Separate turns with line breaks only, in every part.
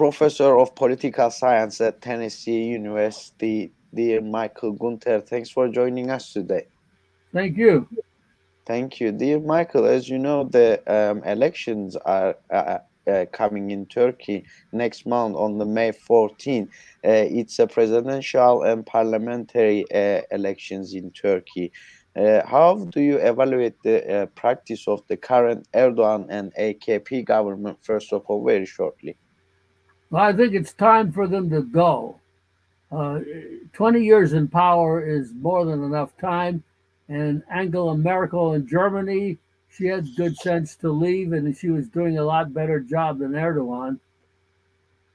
Professor of Political Science at Tennessee University, dear Michael Gunter. Thanks for joining us today.
Thank you.
Thank you. Dear Michael, as you know, the elections are coming in Turkey next month on the May 14. It's a presidential and parliamentary elections in Turkey. How do you evaluate the practice of the current Erdogan and AKP government, first of all, very shortly?
Well, I think it's time for them to go. Uh, 20 years in power is more than enough time. And Angela Merkel in Germany, she had good sense to leave, and she was doing a lot better job than Erdogan,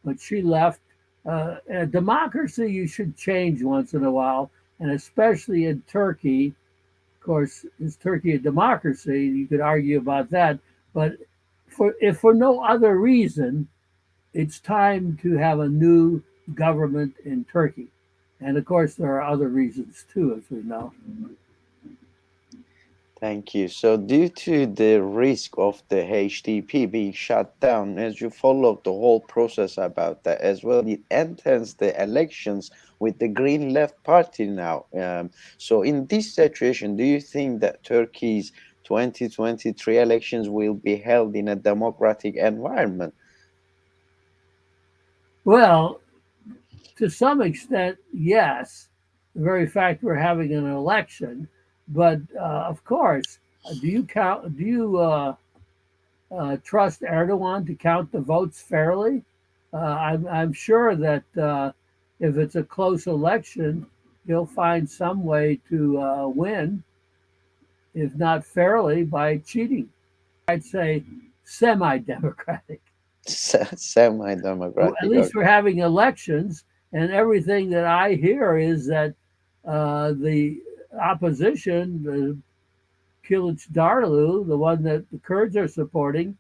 but she left. In a democracy, you should change once in a while, and especially in Turkey. Of course, is Turkey a democracy? You could argue about that, but if for no other reason, it's time to have a new government in Turkey. And of course, there are other reasons too, as we know.
Thank you. So, due to the risk of the HDP being shut down, as you followed the whole process about that as well, it enters the elections with the Green Left Party now. So, in this situation, do you think that Turkey's 2023 elections will be held in a democratic environment?
Well, to some extent, yes. The very fact we're having an election, but of course, do you count? Do you trust Erdogan to count the votes fairly? I'm sure that if it's a close election, he'll find some way to win, if not fairly, by cheating. I'd say semi-democratic. At
Semi-democratic,
least we're
okay.
having elections, and everything that I hear is that the opposition, the Darlu, the one that the Kurds are supporting,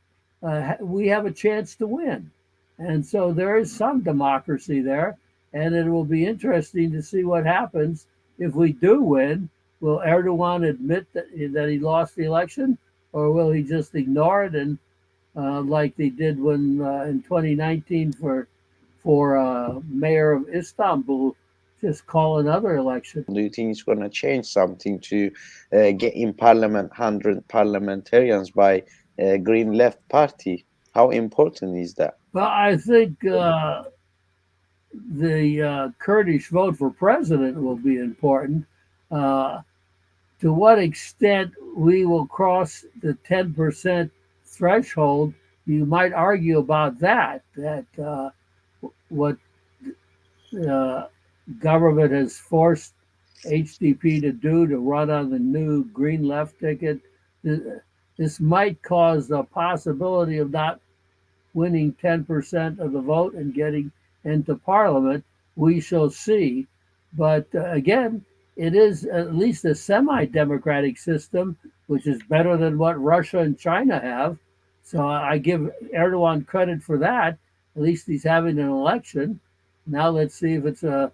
we have a chance to win. And so there is some democracy there, and it will be interesting to see what happens if we do win. Will Erdogan admit that he lost the election, or will he just ignore it and like they did when in 2019 for mayor of Istanbul, just call another election?
Do you think it's going to change something to get in parliament 100 parliamentarians by Green Left Party? How important is that?
Well, I think the Kurdish vote for president will be important. Uh, to what extent we will cross the 10% threshold, you might argue about that. That what uh, government has forced HDP to do to run on the new green left ticket. This might cause the possibility of not winning 10% of the vote and getting into parliament. We shall see. But again, it is at least a semi democratic system, which is better than what Russia and China have. So I give Erdogan credit for that. At least he's having an election. Now let's see if it's a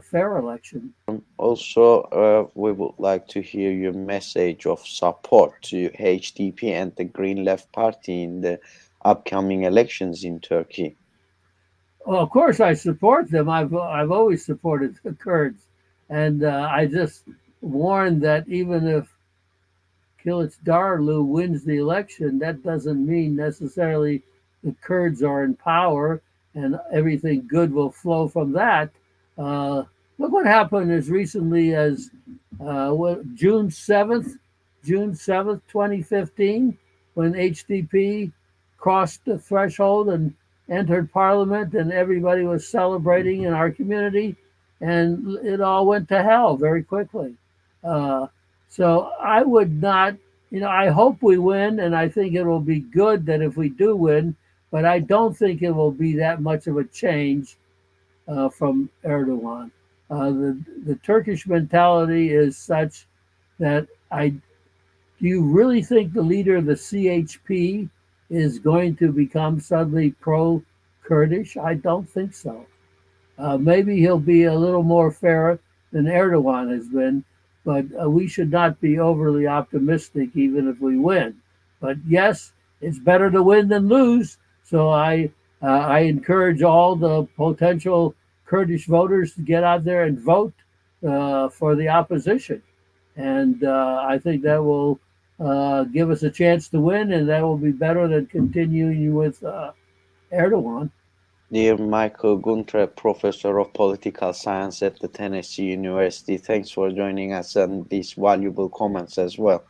fair election.
Also, we would like to hear your message of support to HDP and the Green Left Party in the upcoming elections in Turkey.
Well, of course, I support them. I've always supported the Kurds, and I just warned that even if Darlu wins the election, that doesn't mean necessarily the Kurds are in power and everything good will flow from that. Uh, Look what happened as recently as June 7th, 2015, when HDP crossed the threshold and entered parliament, and everybody was celebrating in our community, and it all went to hell very quickly. Uh, so I would not, I hope we win, and I think it will be good that if we do win, but I don't think it will be that much of a change from Erdogan. The Turkish mentality is such that do you really think the leader of the CHP is going to become suddenly pro Kurdish? I don't think so. Maybe he'll be a little more fair than Erdogan has been, but we should not be overly optimistic even if we win. But yes, it's better to win than lose. So I encourage all the potential Kurdish voters to get out there and vote for the opposition. And I think that will give us a chance to win, and that will be better than continuing with Erdogan.
Dear Michael Gunter, Professor of Political Science at the Tennessee University, thanks for joining us and these valuable comments as well.